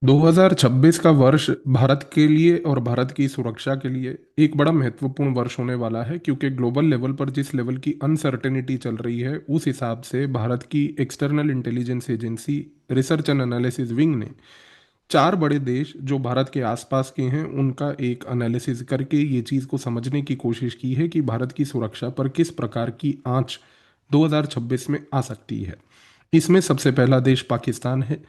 2026 का वर्ष भारत के लिए और भारत की सुरक्षा के लिए एक बड़ा महत्वपूर्ण वर्ष होने वाला है, क्योंकि ग्लोबल लेवल पर जिस लेवल की अनसर्टेनिटी चल रही है उस हिसाब से भारत की external intelligence agency research and analysis wing ने चार बड़े देश जो भारत के आसपास के हैं उनका एक एनालिसिस करके ये चीज़ को समझने की कोशिश की है कि भारत की सुरक्षा पर किस प्रकार की आंच 2026 में आ सकती है। इसमें सबसे पहला देश पाकिस्तान है,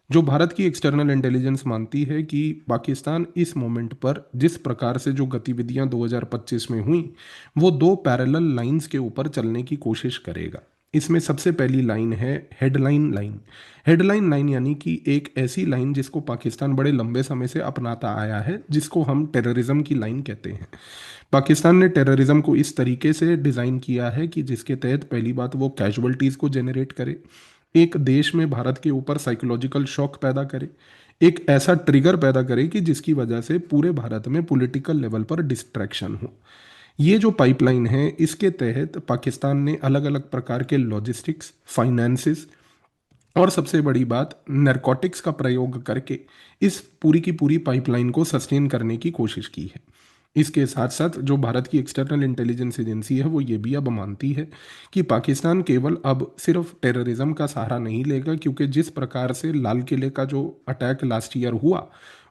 जो भारत की एक्सटर्नल इंटेलिजेंस मानती है कि पाकिस्तान इस मोमेंट पर जिस प्रकार से जो गतिविधियां 2025 में हुई वो दो पैरेलल लाइंस के ऊपर चलने की कोशिश करेगा। इसमें सबसे पहली लाइन है हेडलाइन लाइन। हेडलाइन लाइन यानी कि एक ऐसी लाइन जिसको पाकिस्तान बड़े लंबे समय से अपनाता आया है, जिसको हम टेररिज्म की लाइन कहते हैं। पाकिस्तान ने टेररिज्म को इस तरीके से डिज़ाइन किया है कि जिसके तहत पहली बात वो कैजुअलिटीज़ को जेनरेट करे, एक देश में भारत के ऊपर साइकोलॉजिकल शॉक पैदा करे, एक ऐसा ट्रिगर पैदा करे कि जिसकी वजह से पूरे भारत में पॉलिटिकल लेवल पर डिस्ट्रैक्शन हो। ये जो पाइपलाइन है इसके तहत पाकिस्तान ने अलग अलग प्रकार के लॉजिस्टिक्स, फाइनेंसिस और सबसे बड़ी बात नरकोटिक्स का प्रयोग करके इस पूरी की पूरी पाइपलाइन को सस्टेन करने की कोशिश की है। इसके साथ साथ जो भारत की एक्सटर्नल इंटेलिजेंस एजेंसी है वो ये भी अब मानती है कि पाकिस्तान केवल अब सिर्फ टेररिज्म का सहारा नहीं लेगा, क्योंकि जिस प्रकार से लाल किले का जो अटैक लास्ट ईयर हुआ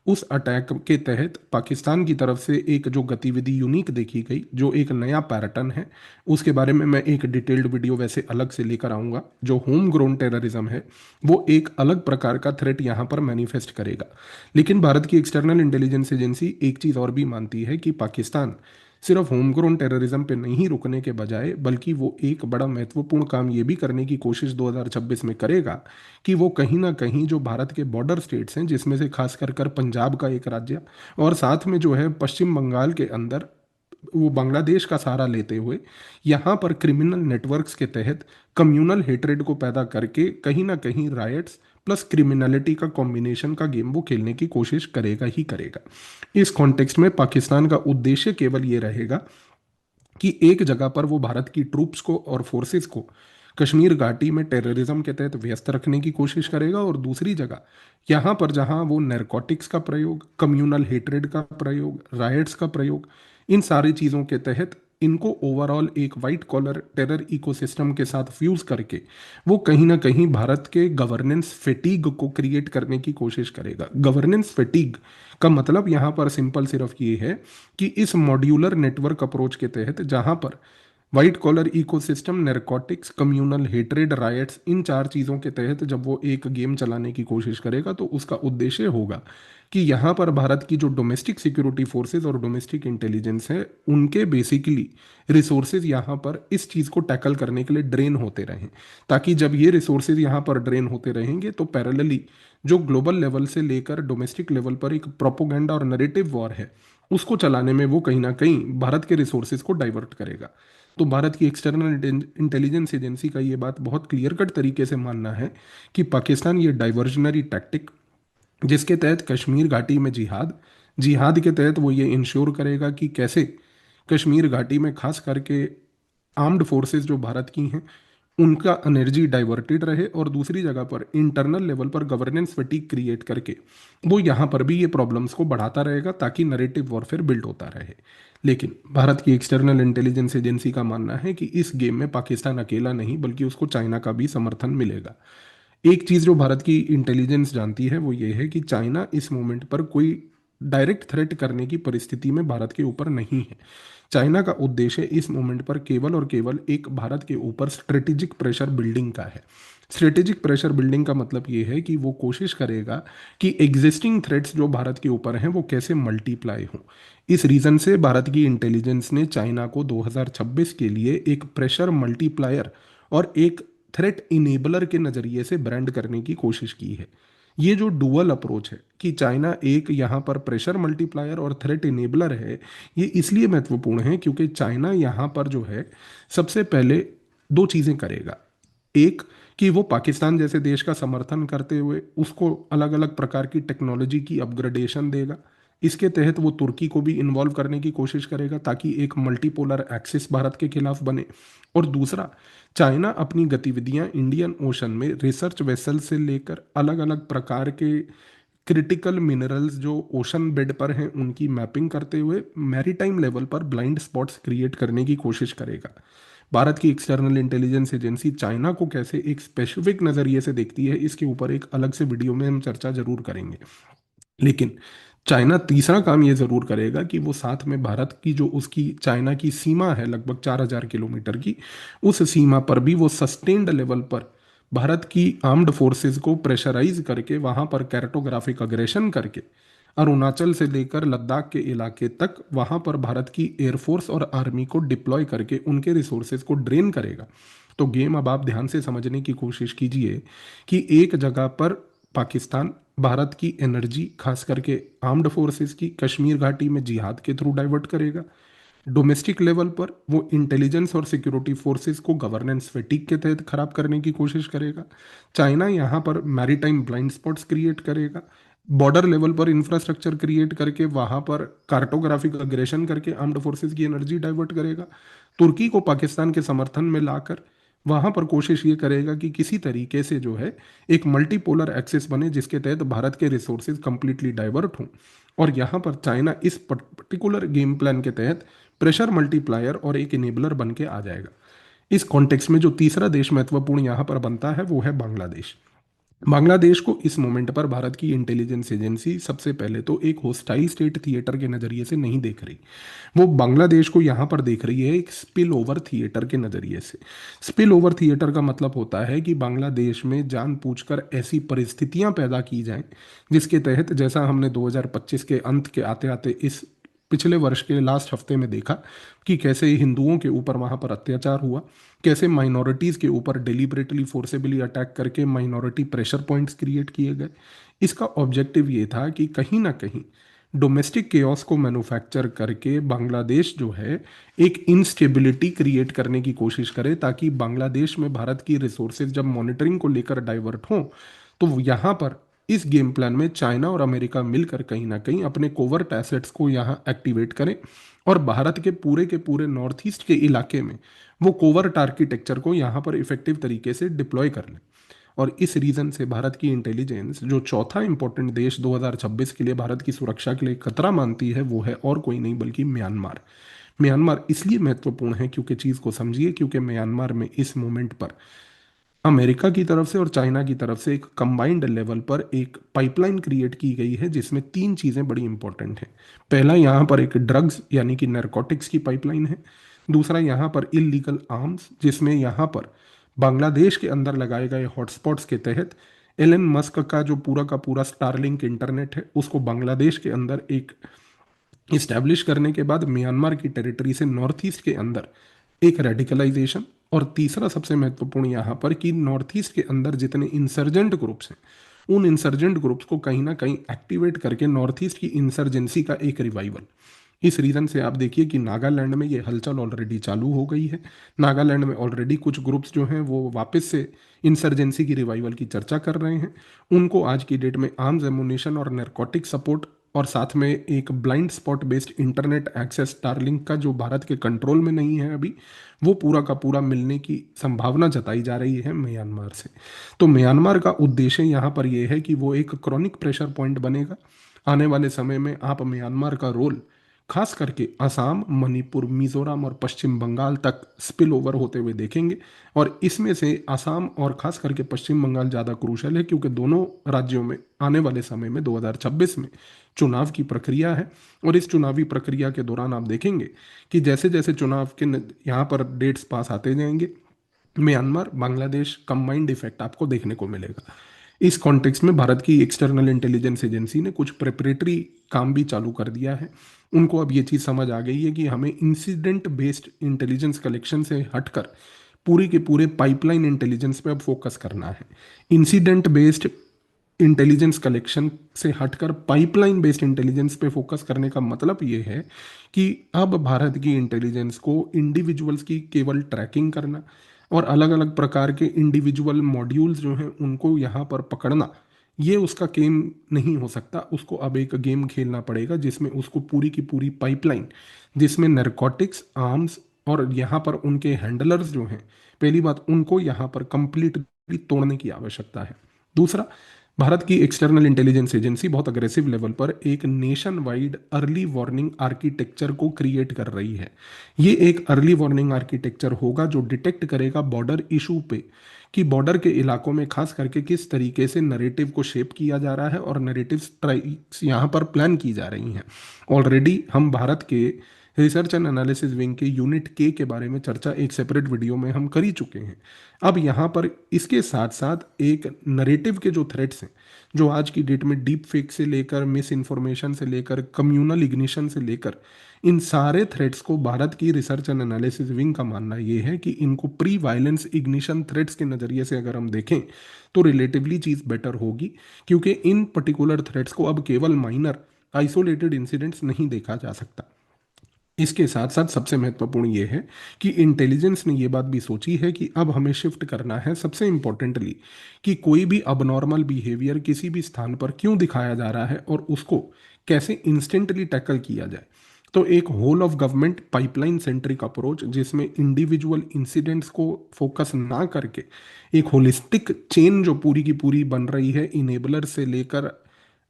उस अटैक के तहत पाकिस्तान की तरफ से एक जो गतिविधि यूनिक देखी गई, जो एक नया पैटर्न है, उसके बारे में मैं एक डिटेल्ड वीडियो वैसे अलग से लेकर आऊँगा। जो होम ग्रोन टेररिज्म है वो एक अलग प्रकार का थ्रेट यहाँ पर मैनिफेस्ट करेगा। लेकिन भारत की एक्सटर्नल इंटेलिजेंस एजेंसी एक चीज़ और भी मानती है कि पाकिस्तान सिर्फ होम ग्रोन टेररिज्म पे नहीं रुकने के बजाय बल्कि वो एक बड़ा महत्वपूर्ण काम ये भी करने की कोशिश 2026 में करेगा कि वो कहीं ना कहीं जो भारत के बॉर्डर स्टेट्स हैं, जिसमें से खास कर पंजाब का एक राज्य और साथ में जो है पश्चिम बंगाल के अंदर वो बांग्लादेश का सहारा लेते हुए यहाँ पर क्रिमिनल नेटवर्क्स के तहत कम्युनल हेट्रेड को पैदा करके कहीं ना कहीं रायट्स प्लस क्रिमिनलिटी का कॉम्बिनेशन का गेम वो खेलने की कोशिश करेगा ही करेगा। इस कॉन्टेक्स्ट में पाकिस्तान का उद्देश्य केवल ये रहेगा कि एक जगह पर वो भारत की ट्रूप्स को और फोर्सेस को कश्मीर घाटी में टेररिज्म के तहत व्यस्त रखने की कोशिश करेगा, और दूसरी जगह यहाँ पर जहाँ वो नैरकोटिक्स का प्रयोग, कम्युनल हेट्रेड का प्रयोग, राइट्स का प्रयोग, इन सारी चीज़ों के तहत इनको ओवरऑल एक वाइट कॉलर टेरर इकोसिस्टम के साथ फ्यूज करके वो कहीं ना कहीं भारत के गवर्नेंस फेटीग को क्रिएट करने की कोशिश करेगा। गवर्नेंस फेटीग का मतलब यहाँ पर सिंपल सिर्फ ये है कि इस मॉड्यूलर नेटवर्क अप्रोच के तहत जहाँ पर white collar ecosystem, narcotics, communal hatred, riots, इन चार चीज़ों के तहत जब वो एक गेम चलाने की कोशिश करेगा तो उसका उद्देश्य होगा कि यहाँ पर भारत की जो डोमेस्टिक सिक्योरिटी फोर्सेस और डोमेस्टिक इंटेलिजेंस है उनके बेसिकली रिसोर्सेज यहाँ पर इस चीज़ को टैकल करने के लिए ड्रेन होते रहें, ताकि जब ये रिसोर्सेज यहाँ पर ड्रेन होते रहेंगे तो पैरेलली जो ग्लोबल लेवल से लेकर डोमेस्टिक लेवल पर एक प्रोपोगेंडा और नरेटिव वॉर है उसको चलाने में वो कहीं ना कहीं भारत के रिसोर्सेज को डाइवर्ट करेगा। तो भारत की एक्सटर्नल इंटेलिजेंस एजेंसी का ये बात बहुत क्लियर कट तरीके से मानना है कि पाकिस्तान ये डाइवर्जनरी टैक्टिक, जिसके तहत कश्मीर घाटी में जिहाद जिहाद के तहत वो ये इंश्योर करेगा कि कैसे कश्मीर घाटी में खास करके आर्म्ड फोर्सेस जो भारत की हैं उनका एनर्जी डाइवर्टेड रहे, और दूसरी जगह पर इंटरनल लेवल पर गवर्नेंस फटीग क्रिएट करके वो यहाँ पर भी ये प्रॉब्लम्स को बढ़ाता रहेगा ताकि नरेटिव वॉरफेयर बिल्ड होता रहे। लेकिन भारत की एक्सटर्नल इंटेलिजेंस एजेंसी का मानना है कि इस गेम में पाकिस्तान अकेला नहीं बल्कि उसको चाइना का भी समर्थन मिलेगा। एक चीज़ जो भारत की इंटेलिजेंस जानती है वो ये है कि चाइना इस मोमेंट पर कोई डायरेक्ट थ्रेट करने की परिस्थिति में भारत के ऊपर नहीं है। चाइना का उद्देश्य इस मोमेंट पर केवल और केवल एक भारत के ऊपर स्ट्रेटेजिक प्रेशर बिल्डिंग का है। स्ट्रेटेजिक प्रेशर बिल्डिंग का मतलब ये है कि वो कोशिश करेगा कि एग्जिस्टिंग थ्रेट्स जो भारत के ऊपर हैं वो कैसे मल्टीप्लाई हों। इस रीजन से भारत की इंटेलिजेंस ने चाइना को 2026 के लिए एक प्रेशर मल्टीप्लायर और एक थ्रेट इनेबलर के नज़रिए से ब्रांड करने की कोशिश की है। ये जो डुअल अप्रोच है कि चाइना एक यहाँ पर प्रेशर मल्टीप्लायर और थ्रेट इनेबलर है, ये इसलिए महत्वपूर्ण है क्योंकि चाइना यहाँ पर जो है सबसे पहले दो चीज़ें करेगा। एक, कि वो पाकिस्तान जैसे देश का समर्थन करते हुए उसको अलग अलग प्रकार की टेक्नोलॉजी की अपग्रेडेशन देगा। इसके तहत वो तुर्की को भी इन्वॉल्व करने की कोशिश करेगा ताकि एक मल्टीपोलर एक्सिस भारत के खिलाफ बने। और दूसरा, चाइना अपनी गतिविधियां इंडियन ओशन में रिसर्च वेसल से लेकर अलग अलग प्रकार के क्रिटिकल मिनरल्स जो ओशन बेड पर हैं उनकी मैपिंग करते हुए मैरीटाइम लेवल पर ब्लाइंड स्पॉट्स क्रिएट करने की कोशिश करेगा। भारत की एक्सटर्नल इंटेलिजेंस एजेंसी चाइना को कैसे एक स्पेसिफिक नज़रिए से देखती है, इसके ऊपर एक अलग से वीडियो में हम चर्चा जरूर करेंगे। लेकिन चाइना तीसरा काम ये जरूर करेगा कि वो साथ में भारत की जो उसकी चाइना की सीमा है लगभग 4,000 किलोमीटर की, उस सीमा पर भी वो सस्टेन्ड लेवल पर भारत की आर्म्ड फोर्सेस को प्रेशराइज करके वहां पर कैरेटोग्राफिक अग्रेशन करके अरुणाचल से लेकर लद्दाख के इलाके तक वहां पर भारत की एयरफोर्स और आर्मी को डिप्लॉय करके उनके रिसोर्सेज को ड्रेन करेगा। तो गेम अब आप ध्यान से समझने की कोशिश कीजिए कि एक जगह पर पाकिस्तान भारत की एनर्जी खास करके आर्म्ड फोर्सेस की कश्मीर घाटी में जिहाद के थ्रू डाइवर्ट करेगा। डोमेस्टिक लेवल पर वो इंटेलिजेंस और सिक्योरिटी फोर्सेस को गवर्नेंस फैटिक के तहत खराब करने की कोशिश करेगा। चाइना यहाँ पर मैरीटाइम ब्लाइंड स्पॉट्स क्रिएट करेगा। बॉर्डर लेवल पर इंफ्रास्ट्रक्चर क्रिएट करके वहां पर कार्टोग्राफिक अग्रेशन करके आर्म्ड फोर्सेस की एनर्जी डाइवर्ट करेगा। तुर्की को पाकिस्तान के समर्थन में लाकर वहां पर कोशिश ये करेगा कि किसी तरीके से जो है एक मल्टीपोलर एक्सेस बने जिसके तहत भारत के रिसोर्सेज कंप्लीटली डाइवर्ट हों। और यहाँ पर चाइना इस पर्टिकुलर गेम प्लान के तहत प्रेशर मल्टीप्लायर और एक इनेबलर बन के आ जाएगा। इस कॉन्टेक्स्ट में जो तीसरा देश महत्वपूर्ण यहाँ पर बनता है वो है बांग्लादेश। बांग्लादेश को इस मोमेंट पर भारत की इंटेलिजेंस एजेंसी सबसे पहले तो एक होस्टाइल स्टेट थिएटर के नज़रिए से नहीं देख रही। वो बांग्लादेश को यहाँ पर देख रही है एक स्पिल ओवर थिएटर के नज़रिए से। स्पिल ओवर थिएटर का मतलब होता है कि बांग्लादेश में जानबूझकर ऐसी परिस्थितियां पैदा की जाएं जिसके तहत, जैसा हमने 2025 के अंत के आते आते इस पिछले वर्ष के लास्ट हफ्ते में देखा कि कैसे हिंदुओं के ऊपर वहां पर अत्याचार हुआ, कैसे माइनॉरिटीज के ऊपर डेलिबरेटली फोर्सेबली अटैक करके माइनॉरिटी प्रेशर पॉइंट्स क्रिएट किए गए। इसका ऑब्जेक्टिव ये था कि कहीं ना कहीं डोमेस्टिक केओस को मैन्युफैक्चर करके बांग्लादेश जो है एक इंस्टेबिलिटी क्रिएट करने की कोशिश करे, ताकि बांग्लादेश में भारत की रिसोर्सेज जब मॉनिटरिंग को लेकर डाइवर्ट हों तो यहाँ पर इस गेम प्लान में चाइना और अमेरिका मिलकर कहीं ना कहीं अपने कोवर्ट एसेट्स को यहाँ एक्टिवेट करें और भारत के पूरे नॉर्थ ईस्ट के इलाके में वो कोवर्ट आर्किटेक्चर को यहाँ पर इफेक्टिव तरीके से डिप्लॉय कर लें। और इस रीजन से भारत की इंटेलिजेंस जो चौथा इंपॉर्टेंट देश 2026 के लिए भारत की सुरक्षा के लिए खतरा मानती है वो है और कोई नहीं बल्कि म्यांमार। म्यांमार इसलिए महत्वपूर्ण है क्योंकि चीज को समझिए, क्योंकि म्यांमार में इस मोमेंट पर अमेरिका की तरफ से और चाइना की तरफ से एक कंबाइंड लेवल पर एक पाइपलाइन क्रिएट की गई है जिसमें तीन चीजें बड़ी इंपॉर्टेंट हैं। पहला, यहाँ पर एक ड्रग्स यानी कि नैरकोटिक्स की पाइपलाइन है। दूसरा, यहाँ पर इलीगल आर्म्स, जिसमें यहाँ पर बांग्लादेश के अंदर लगाए गए हॉटस्पॉट्स के तहत एलन मस्क का पूरा स्टारलिंक इंटरनेट है उसको बांग्लादेश के अंदर एक इस्टेब्लिश करने के बाद म्यांमार की टेरिटरी से नॉर्थ ईस्ट के अंदर एक रेडिकलाइजेशन। और तीसरा सबसे महत्वपूर्ण यहाँ पर कि नॉर्थ ईस्ट के अंदर जितने इंसर्जेंट ग्रुप्स हैं उन इंसर्जेंट ग्रुप्स को कहीं ना कहीं एक्टिवेट करके नॉर्थ ईस्ट की इंसर्जेंसी का एक रिवाइवल। इस रीजन से आप देखिए कि नागालैंड में ये हलचल ऑलरेडी चालू हो गई है। नागालैंड में ऑलरेडी कुछ ग्रुप्स जो हैं वो वापस से इंसर्जेंसी की रिवाइवल की चर्चा कर रहे हैं। उनको आज की डेट में आर्म्स एमुनेशन और नैरकोटिक सपोर्ट और साथ में एक blind spot based internet access Starlink का जो भारत के कंट्रोल में नहीं है अभी, वो पूरा का पूरा मिलने की संभावना जताई जा रही है म्यांमार से। तो म्यांमार का उद्देश्य यहाँ पर यह है कि वो एक क्रॉनिक प्रेशर पॉइंट बनेगा। आने वाले समय में आप म्यांमार का रोल खास करके असम, मणिपुर, मिजोरम और पश्चिम बंगाल तक स्पिल ओवर होते हुए देखेंगे। और इसमें से असम और खास करके पश्चिम बंगाल ज़्यादा क्रूशल है क्योंकि दोनों राज्यों में आने वाले समय में 2026 में चुनाव की प्रक्रिया है। और इस चुनावी प्रक्रिया के दौरान आप देखेंगे कि जैसे जैसे चुनाव के यहाँ पर डेट्स पास आते जाएंगे, म्यांमार बांग्लादेश कंबाइंड इफेक्ट आपको देखने को मिलेगा। इस कॉन्टेक्स्ट में भारत की एक्सटर्नल इंटेलिजेंस एजेंसी ने कुछ प्रिपरेटरी काम भी चालू कर दिया है। उनको अब ये चीज़ समझ आ गई है कि हमें इंसिडेंट बेस्ड इंटेलिजेंस कलेक्शन से हटकर पूरी के पूरे पाइपलाइन इंटेलिजेंस पे अब फोकस करना है। इंसिडेंट बेस्ड इंटेलिजेंस कलेक्शन से हटकर पाइपलाइन बेस्ड इंटेलिजेंस पे फोकस करने का मतलब ये है कि अब भारत की इंटेलिजेंस को इंडिविजुअल्स की केवल ट्रैकिंग करना और अलग अलग प्रकार के इंडिविजुअल मॉड्यूल्स जो हैं उनको यहाँ पर पकड़ना, ये उसका गेम नहीं हो सकता। उसको अब एक गेम खेलना पड़ेगा जिसमें उसको पूरी की पूरी पाइपलाइन, जिसमें नैरकोटिक्स, आर्म्स और यहाँ पर उनके हैंडलर्स जो हैं, पहली बात उनको यहाँ पर कंप्लीटली तोड़ने की आवश्यकता है। दूसरा, भारत की एक्सटर्नल इंटेलिजेंस एजेंसी बहुत अग्रेसिव लेवल पर एक nation wide early warning architecture को क्रिएट कर रही है। ये एक अर्ली वार्निंग आर्किटेक्चर होगा जो डिटेक्ट करेगा बॉर्डर इशू पे, कि बॉर्डर के इलाकों में खास करके किस तरीके से नरेटिव को शेप किया जा रहा है और नरेटिव स्ट्राइक्स यहाँ पर प्लान की जा रही हैं। ऑलरेडी हम भारत के रिसर्च एंड एनालिसिस विंग के यूनिट के बारे में चर्चा एक सेपरेट वीडियो में हम कर ही चुके हैं। अब यहाँ पर इसके साथ साथ एक नरेटिव के जो थ्रेट्स हैं, जो आज की डेट में डीप फेक से लेकर मिस इन्फॉर्मेशन से लेकर कम्युनल इग्निशन से लेकर इन सारे थ्रेट्स को भारत की रिसर्च एंड एनालिसिस विंग का मानना ये है कि इनको प्री वायलेंस इग्निशन थ्रेट्स के नज़रिए से अगर हम देखें तो रिलेटिवली चीज़ बेटर होगी, क्योंकि इन पर्टिकुलर थ्रेट्स को अब केवल माइनर आइसोलेटेड इंसिडेंट्स नहीं देखा जा सकता। इसके साथ साथ सबसे महत्वपूर्ण ये है कि इंटेलिजेंस ने ये बात भी सोची है कि अब हमें शिफ्ट करना है सबसे इंपॉर्टेंटली, कि कोई भी अबनॉर्मल बिहेवियर किसी भी स्थान पर क्यों दिखाया जा रहा है और उसको कैसे इंस्टेंटली टैकल किया जाए। तो एक whole of government pipeline centric approach, जिसमें इंडिविजुअल इंसिडेंट्स को फोकस ना करके एक होलिस्टिक चेन जो पूरी की पूरी बन रही है, इनेबलर से लेकर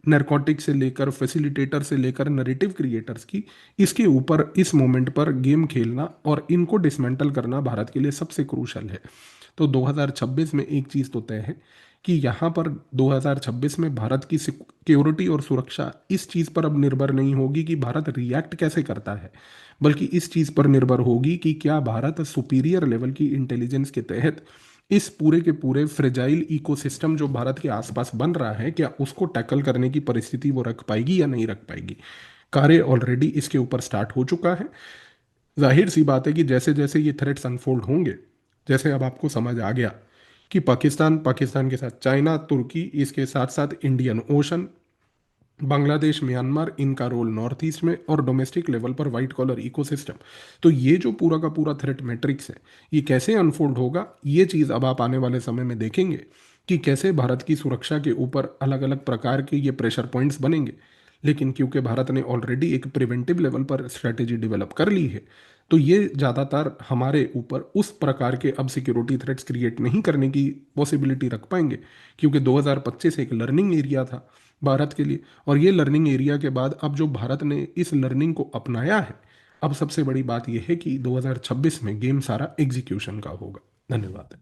नरकॉटिक से लेकर फैसिलिटेटर से लेकर नरेटिव क्रिएटर्स की, इसके ऊपर इस मोमेंट पर गेम खेलना और इनको डिसमेंटल करना भारत के लिए सबसे क्रूशल है। तो 2026 में एक चीज़ तो तय है कि यहाँ पर 2026 में भारत की सिक्योरिटी और सुरक्षा इस चीज़ पर अब निर्भर नहीं होगी कि भारत रिएक्ट कैसे करता है, बल्कि इस चीज़ पर निर्भर होगी कि क्या भारत सुपीरियर लेवल की इंटेलिजेंस के तहत इस पूरे के पूरे फ्रेजाइल इकोसिस्टम जो भारत के आसपास बन रहा है, क्या उसको टैकल करने की परिस्थिति वो रख पाएगी या नहीं रख पाएगी। कार्य ऑलरेडी इसके ऊपर स्टार्ट हो चुका है। जाहिर सी बात है कि जैसे जैसे ये थ्रेट्स अनफोल्ड होंगे, जैसे अब आपको समझ आ गया कि पाकिस्तान, पाकिस्तान के साथ चाइना, तुर्की, इसके साथ साथ इंडियन ओशन, बांग्लादेश, म्यांमार, इनका रोल नॉर्थ ईस्ट में, और डोमेस्टिक लेवल पर वाइट कॉलर इकोसिस्टम। तो ये जो पूरा का पूरा थ्रेट मैट्रिक्स है, ये कैसे अनफोल्ड होगा, ये चीज़ अब आप आने वाले समय में देखेंगे कि कैसे भारत की सुरक्षा के ऊपर अलग अलग प्रकार के ये प्रेशर पॉइंट्स बनेंगे। लेकिन क्योंकि भारत ने ऑलरेडी एक प्रिवेंटिव लेवल पर स्ट्रैटेजी डेवलप कर ली है, तो ये ज़्यादातर हमारे ऊपर उस प्रकार के अब सिक्योरिटी थ्रेट्स क्रिएट नहीं करने की पॉसिबिलिटी रख पाएंगे, क्योंकि 2025 एक लर्निंग एरिया था भारत के लिए। और ये लर्निंग एरिया के बाद अब जो भारत ने इस लर्निंग को अपनाया है, अब सबसे बड़ी बात यह है कि 2026 में गेम सारा एग्जीक्यूशन का होगा। धन्यवाद।